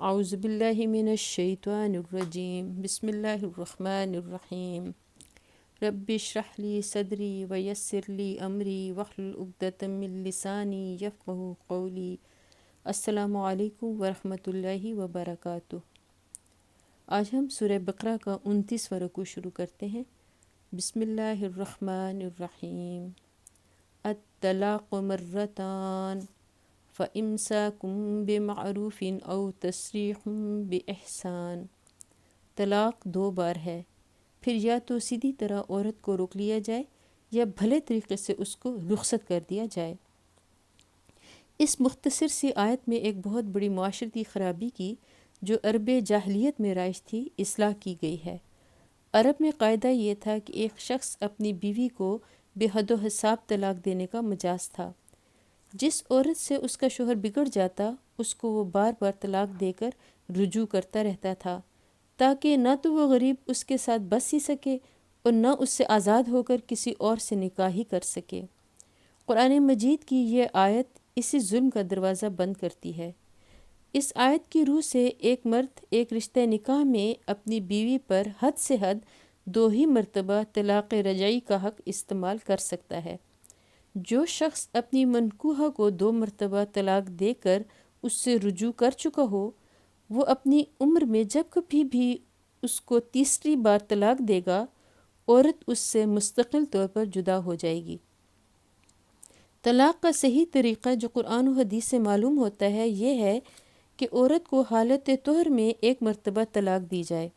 اعوذ باللہ من الشیطان الرجیم بسم اللہ الرحمن الرحیم رب اشرح لی صدری ویسر لی امری واحلل عقدۃ من لسانی یفقہوا قولی۔ السلام علیکم ورحمۃ اللہ وبرکاتہ۔ آج ہم سورہ بقرہ کا 29واں رکوع شروع کرتے ہیں۔ بسم اللہ الرحمن الرحیم۔ الطلاق مرتان فَإِمْسَاكٌ بِمَعْرُوفٍ أَوْ تَسْرِيحٌ بِإِحْسَان۔ طلاق 2 بار ہے، پھر یا تو سیدھی طرح عورت کو روک لیا جائے یا بھلے طریقے سے اس کو رخصت کر دیا جائے۔ اس مختصر سی آیت میں ایک بہت بڑی معاشرتی خرابی کی جو عرب جاہلیت میں رائج تھی اصلاح کی گئی ہے۔ عرب میں قاعدہ یہ تھا کہ ایک شخص اپنی بیوی کو بے حد و حساب طلاق دینے کا مجاز تھا۔ جس عورت سے اس کا شوہر بگڑ جاتا اس کو وہ بار بار طلاق دے کر رجوع کرتا رہتا تھا، تاکہ نہ تو وہ غریب اس کے ساتھ بس ہی سکے اور نہ اس سے آزاد ہو کر کسی اور سے نکاح ہی کر سکے۔ قرآن مجید کی یہ آیت اسی ظلم کا دروازہ بند کرتی ہے۔ اس آیت کی روح سے ایک مرد ایک رشتہ نکاح میں اپنی بیوی پر حد سے حد 2 ہی مرتبہ طلاق رجعی کا حق استعمال کر سکتا ہے۔ جو شخص اپنی منکوحہ کو 2 مرتبہ طلاق دے کر اس سے رجوع کر چکا ہو، وہ اپنی عمر میں جب کبھی بھی اس کو تیسری بار طلاق دے گا، عورت اس سے مستقل طور پر جدا ہو جائے گی۔ طلاق کا صحیح طریقہ جو قرآن و حدیث سے معلوم ہوتا ہے یہ ہے کہ عورت کو حالت طہر میں 1 مرتبہ طلاق دی جائے۔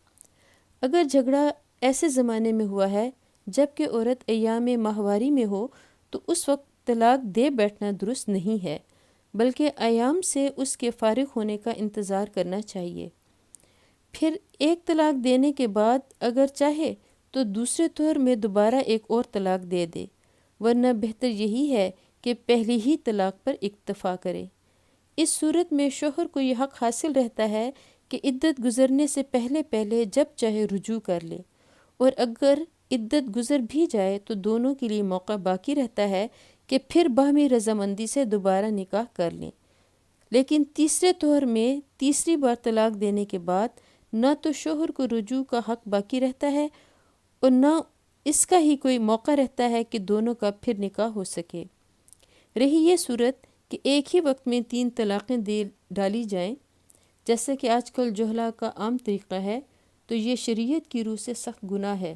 اگر جھگڑا ایسے زمانے میں ہوا ہے جب کہ عورت ایام ماہواری میں ہو تو اس وقت طلاق دے بیٹھنا درست نہیں ہے، بلکہ ایام سے اس کے فارغ ہونے کا انتظار کرنا چاہیے۔ پھر 1 طلاق دینے کے بعد اگر چاہے تو دوسرے طہر میں دوبارہ ایک اور طلاق دے دے، ورنہ بہتر یہی ہے کہ پہلی ہی طلاق پر اکتفا کرے۔ اس صورت میں شوہر کو یہ حق حاصل رہتا ہے کہ عدت گزرنے سے پہلے جب چاہے رجوع کر لے، اور اگر عدت گزر بھی جائے تو دونوں کے لیے موقع باقی رہتا ہے کہ پھر باہمی رضامندی سے دوبارہ نکاح کر لیں۔ لیکن تیسرے طہر میں تیسری بار طلاق دینے کے بعد نہ تو شوہر کو رجوع کا حق باقی رہتا ہے اور نہ اس کا ہی کوئی موقع رہتا ہے کہ دونوں کا پھر نکاح ہو سکے۔ رہی یہ صورت کہ ایک ہی وقت میں 3 طلاقیں دے ڈالی جائیں، جیسا کہ آج کل جہلا کا عام طریقہ ہے، تو یہ شریعت کی روح سے سخت گناہ ہے۔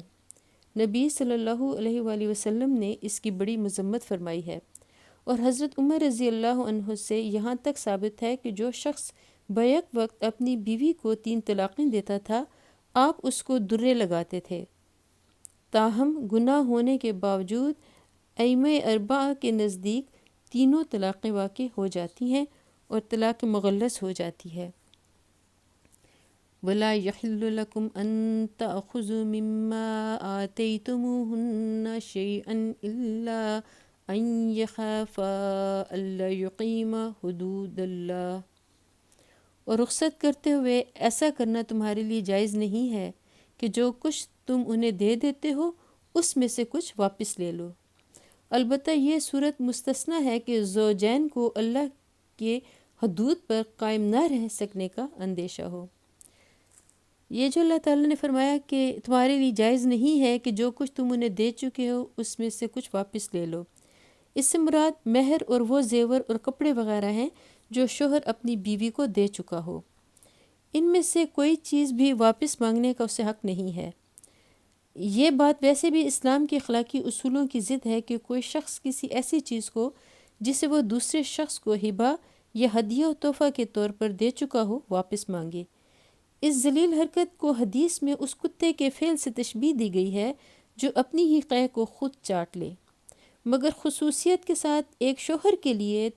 نبی صلی اللہ علیہ وآلہ وسلم نے اس کی بڑی مذمت فرمائی ہے، اور حضرت عمر رضی اللہ عنہ سے یہاں تک ثابت ہے کہ جو شخص بیک وقت اپنی بیوی کو 3 طلاقیں دیتا تھا آپ اس کو درے لگاتے تھے۔ تاہم گناہ ہونے کے باوجود ائمہ 4 کے نزدیک تینوں طلاقیں واقع ہو جاتی ہیں اور طلاق مغلظ ہو جاتی ہے۔ وَلَا يَحِلُّ لَكُمْ أَن تَأْخُذُوا مِمَّا آتَيْتُمُوهُنَّ شَيْئًا إِلَّا أَن يَخَافَا أَلَّا يُقِيمَا حُدُودَ اللَّهِ۔ اور رخصت کرتے ہوئے ایسا کرنا تمہارے لیے جائز نہیں ہے کہ جو کچھ تم انہیں دے دیتے ہو اس میں سے کچھ واپس لے لو۔ البتہ یہ صورت مستثنیٰ ہے کہ زوجین کو اللہ کے حدود پر قائم نہ رہ سکنے کا اندیشہ ہو۔ یہ جو اللہ تعالیٰ نے فرمایا کہ تمہارے لیے جائز نہیں ہے کہ جو کچھ تم انہیں دے چکے ہو اس میں سے کچھ واپس لے لو، اس سے مراد مہر اور وہ زیور اور کپڑے وغیرہ ہیں جو شوہر اپنی بیوی کو دے چکا ہو۔ ان میں سے کوئی چیز بھی واپس مانگنے کا اسے حق نہیں ہے۔ یہ بات ویسے بھی اسلام کے اخلاقی اصولوں کی ضد ہے کہ کوئی شخص کسی ایسی چیز کو جسے وہ دوسرے شخص کو ہبہ یا ہدیہ و تحفہ کے طور پر دے چکا ہو واپس مانگے۔ اس ذلیل حرکت کو حدیث میں اس کتے کے فعل سے تشبیہ دی گئی ہے جو اپنی ہی قے کو خود چاٹ لے، مگر خصوصیت کے ساتھ ایک شوہر کے لیے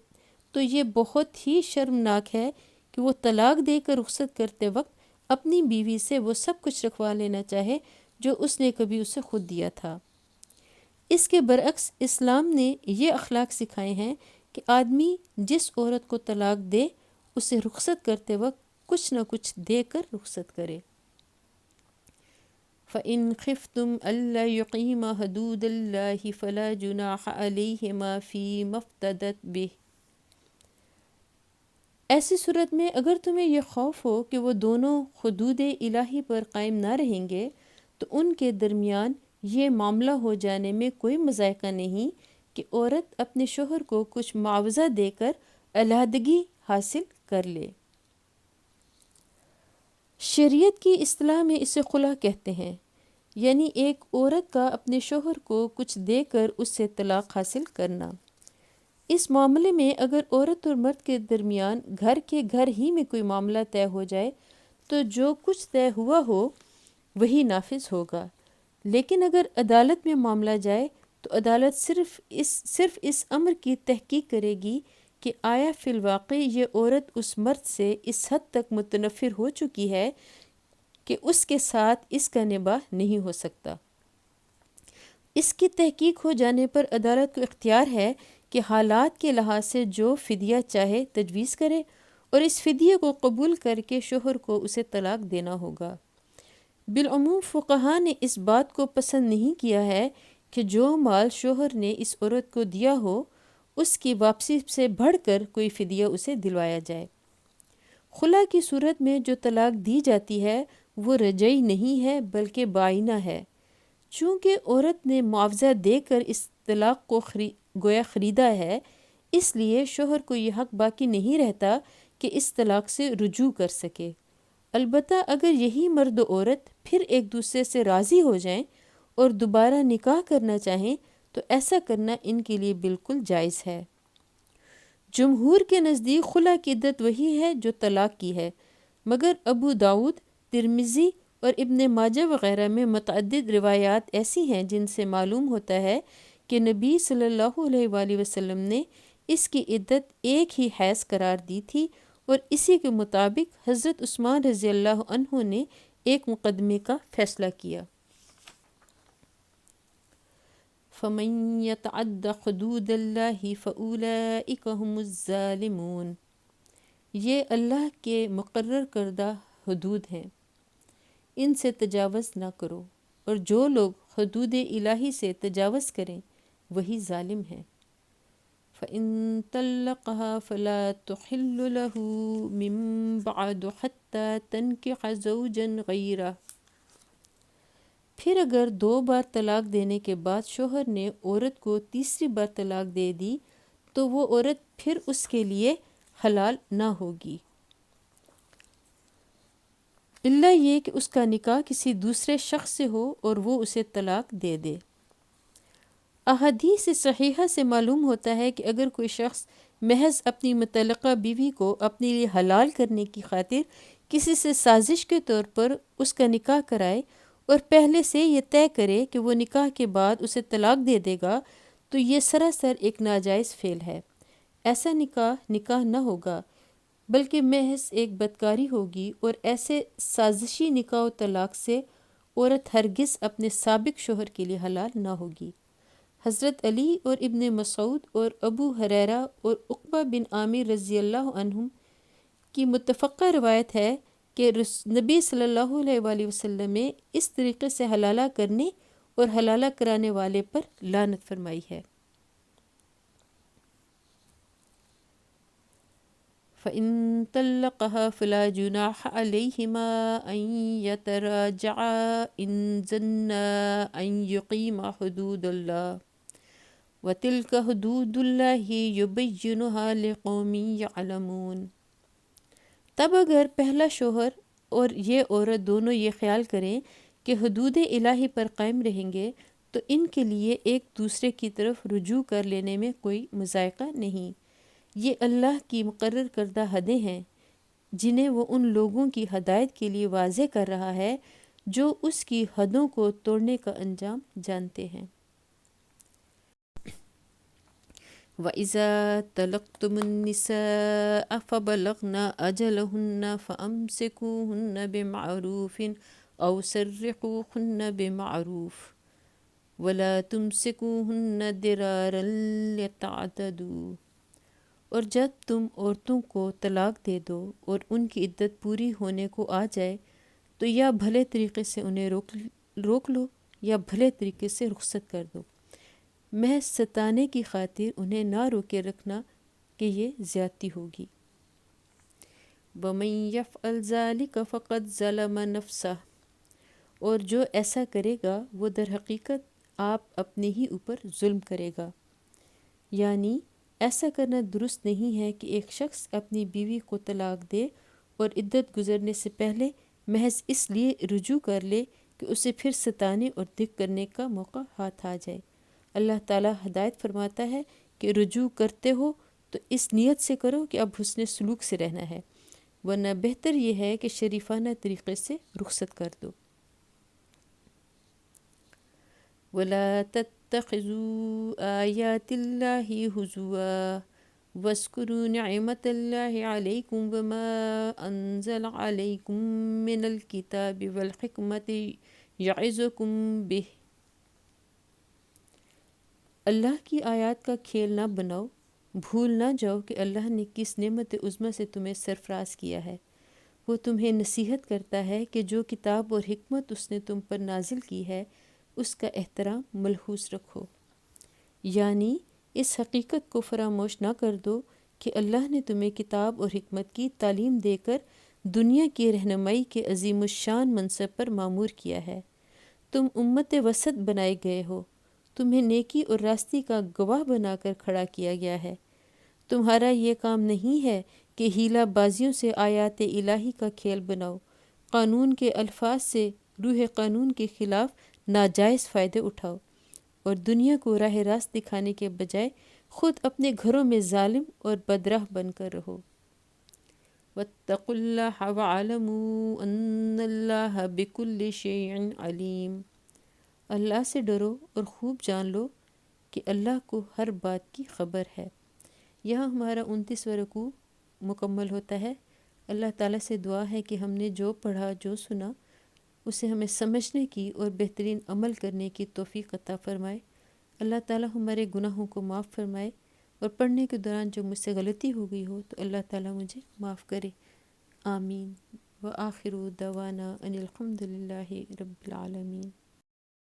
تو یہ بہت ہی شرمناک ہے کہ وہ طلاق دے کر رخصت کرتے وقت اپنی بیوی سے وہ سب کچھ رکھوا لینا چاہے جو اس نے کبھی اسے خود دیا تھا۔ اس کے برعکس اسلام نے یہ اخلاق سکھائے ہیں کہ آدمی جس عورت کو طلاق دے اسے رخصت کرتے وقت کچھ نہ کچھ دے کر رخصت کرے۔ فَإِنْ خِفْتُمْ أَلَّا يُقِيمَا حُدُودَ اللَّهِ فَلَا جُنَاحَ عَلَيْهِمَا فِي مَا افْتَدَتْ بِهِ۔ ایسی صورت میں اگر تمہیں یہ خوف ہو کہ وہ دونوں حدود الہی پر قائم نہ رہیں گے تو ان کے درمیان یہ معاملہ ہو جانے میں کوئی مذائقہ نہیں کہ عورت اپنے شوہر کو کچھ معاوضہ دے کر علیحدگی حاصل کر لے۔ شریعت کی اصطلاح میں اسے خلا کہتے ہیں، یعنی ایک عورت کا اپنے شوہر کو کچھ دے کر اس سے طلاق حاصل کرنا۔ اس معاملے میں اگر عورت اور مرد کے درمیان گھر ہی میں کوئی معاملہ طے ہو جائے تو جو کچھ طے ہوا ہو وہی نافذ ہوگا، لیکن اگر عدالت میں معاملہ جائے تو عدالت صرف اس امر کی تحقیق کرے گی کہ آیا فی الواقع یہ عورت اس مرد سے اس حد تک متنفر ہو چکی ہے کہ اس کے ساتھ اس کا نباہ نہیں ہو سکتا۔ اس کی تحقیق ہو جانے پر عدالت کو اختیار ہے کہ حالات کے لحاظ سے جو فدیہ چاہے تجویز کرے اور اس فدیے کو قبول کر کے شوہر کو اسے طلاق دینا ہوگا۔ بالعموم فقہا نے اس بات کو پسند نہیں کیا ہے کہ جو مال شوہر نے اس عورت کو دیا ہو اس کی واپسی سے بڑھ کر کوئی فدیہ اسے دلوایا جائے۔ خلا کی صورت میں جو طلاق دی جاتی ہے وہ رجعی نہیں ہے بلکہ بائنہ ہے۔ چونکہ عورت نے معاوضہ دے کر اس طلاق کو گویا خریدا ہے، اس لیے شوہر کو یہ حق باقی نہیں رہتا کہ اس طلاق سے رجوع کر سکے۔ البتہ اگر یہی مرد و عورت پھر ایک دوسرے سے راضی ہو جائیں اور دوبارہ نکاح کرنا چاہیں تو ایسا کرنا ان کے لیے بالکل جائز ہے۔ جمہور کے نزدیک خلا کی عدت وہی ہے جو طلاق کی ہے، مگر ابو داؤد، ترمذی اور ابن ماجہ وغیرہ میں متعدد روایات ایسی ہیں جن سے معلوم ہوتا ہے کہ نبی صلی اللہ علیہ وآلہ وسلم نے اس کی عدت ایک ہی حیض قرار دی تھی، اور اسی کے مطابق حضرت عثمان رضی اللہ عنہ نے ایک مقدمے کا فیصلہ کیا۔ فَمَن يَتَعَدَّ حُدُودَ اللَّهِ فَأُولَئِكَ هُمُ الظَّالِمُونَ، یہ اللہ کے مقرر کردہ حدود ہیں، ان سے تجاوز نہ کرو، اور جو لوگ حدود الہی سے تجاوز کریں وہی ظالم ہیں۔ فَإِن طَلَّقَهَا فَلَا تُحِلُّ لَهُ مِن بَعْدُ حَتَّى تَنكِحَ زَوْجًا غَيْرَهُ، پھر اگر 2 بار طلاق دینے کے بعد شوہر نے عورت کو تیسری بار طلاق دے دی تو وہ عورت پھر اس کے لیے حلال نہ ہوگی، الا یہ کہ اس کا نکاح کسی دوسرے شخص سے ہو اور وہ اسے طلاق دے دے۔ احادیث صحیحہ سے معلوم ہوتا ہے کہ اگر کوئی شخص محض اپنی متعلقہ بیوی کو اپنے لیے حلال کرنے کی خاطر کسی سے سازش کے طور پر اس کا نکاح کرائے اور پہلے سے یہ طے کرے کہ وہ نکاح کے بعد اسے طلاق دے دے گا تو یہ سراسر ایک ناجائز فعل ہے۔ ایسا نکاح نہ ہوگا بلکہ محض ایک بدکاری ہوگی، اور ایسے سازشی نکاح و طلاق سے عورت ہرگز اپنے سابق شوہر کے لیے حلال نہ ہوگی۔ حضرت علی اور ابن مسعود اور ابو ہریرہ اور عقبہ بن عامر رضی اللہ عنہم کی متفقہ روایت ہے کہ نبی صلی اللہ علیہ وآلہ وسلم نے اس طریقے سے حلالہ کرنے اور حلالہ کرانے والے پر لعنت فرمائی ہے۔ فَإِن طَلَّقَهَا فَلَا جُنَاحَ عَلَيْهِمَا أَن يَتَرَاجَعَا إِن ظَنَّا أَن يُقِيمَا حُدُودَ اللَّهِ وَتِلْكَ حُدُودُ اللَّهِ يُبَيِّنُهَا لِقَوْمٍ يَعْلَمُونَ۔ تب اگر پہلا شوہر اور یہ عورت دونوں یہ خیال کریں کہ حدود الہی پر قائم رہیں گے تو ان کے لیے ایک دوسرے کی طرف رجوع کر لینے میں کوئی مذائقہ نہیں۔ یہ اللہ کی مقرر کردہ حدیں ہیں جنہیں وہ ان لوگوں کی ہدایت کے لیے واضح کر رہا ہے جو اس کی حدوں کو توڑنے کا انجام جانتے ہیں۔ وَإِذَا طَلَقْتُمُ النِّسَاءَ فَبَلَغْنَ أَجَلَهُنَّ فَأَمْسِكُوهُنَّ بِمَعْرُوفٍ أَوْ سَرِّحُوهُنَّ بِمَعْرُوفٍ وَلَا تُمْسِكُوهُنَّ ضِرَارًا لِتَعْتَدُوا، اور جب تم عورتوں کو طلاق دے دو اور ان کی عدت پوری ہونے کو آ جائے تو یا بھلے طریقے سے انہیں روک لو یا بھلے طریقے سے رخصت کر دو، محض ستانے کی خاطر انہیں نہ روکے رکھنا کہ یہ زیادتی ہوگی۔ وَمَن يَفْعَلْ ذَلِكَ فَقَدْ ظَلَمَ نَفْسَهُ، اور جو ایسا کرے گا وہ در حقیقت آپ اپنے ہی اوپر ظلم کرے گا۔ یعنی ایسا کرنا درست نہیں ہے کہ ایک شخص اپنی بیوی کو طلاق دے اور عدت گزرنے سے پہلے محض اس لیے رجوع کر لے کہ اسے پھر ستانے اور دکھ کرنے کا موقع ہاتھ آ جائے۔ اللہ تعالیٰ ہدایت فرماتا ہے کہ رجوع کرتے ہو تو اس نیت سے کرو کہ اب حسن سلوک سے رہنا ہے، ورنہ بہتر یہ ہے کہ شریفانہ طریقے سے رخصت کر دو۔ وَلَا تَتَّخِذُوا آيَاتِ اللَّهِ هُزُوًا وَاذْكُرُوا نِعْمَةَ اللَّهِ عَلَيْكُمْ وَمَا أَنزَلَ عَلَيْكُمْ مِنَ الْكِتَابِ وَالْحِكْمَةِ يَعِظُكُمْ بِهِ۔ اللہ کی آیات کا کھیل نہ بناؤ، بھول نہ جاؤ کہ اللہ نے کس نعمت عظمیٰ سے تمہیں سرفراز کیا ہے۔ وہ تمہیں نصیحت کرتا ہے کہ جو کتاب اور حکمت اس نے تم پر نازل کی ہے اس کا احترام ملحوظ رکھو۔ یعنی اس حقیقت کو فراموش نہ کر دو کہ اللہ نے تمہیں کتاب اور حکمت کی تعلیم دے کر دنیا کی رہنمائی کے عظیم الشان منصب پر مامور کیا ہے۔ تم امت وسط بنائے گئے ہو، تمہیں نیکی اور راستی کا گواہ بنا کر کھڑا کیا گیا ہے۔ تمہارا یہ کام نہیں ہے کہ ہیلہ بازیوں سے آیات الہی کا کھیل بناؤ، قانون کے الفاظ سے روح قانون کے خلاف ناجائز فائدے اٹھاؤ، اور دنیا کو راہ راست دکھانے کے بجائے خود اپنے گھروں میں ظالم اور بدراہ بن کر رہو۔ وَاتَّقُوا اللَّهَ وَاعْلَمُوا أَنَّ اللَّهَ بِكُلِّ شَيْءٍ عَلِيمٌ۔ اللہ سے ڈرو اور خوب جان لو کہ اللہ کو ہر بات کی خبر ہے۔ یہاں ہمارا 29واں رکوع مکمل ہوتا ہے۔ اللہ تعالیٰ سے دعا ہے کہ ہم نے جو پڑھا جو سنا اسے ہمیں سمجھنے کی اور بہترین عمل کرنے کی توفیق عطا فرمائے۔ اللہ تعالیٰ ہمارے گناہوں کو معاف فرمائے، اور پڑھنے کے دوران جو مجھ سے غلطی ہو گئی ہو تو اللہ تعالیٰ مجھے معاف کرے۔ آمین۔ وآخر دعوانا ان الحمد للہ رب العالمین۔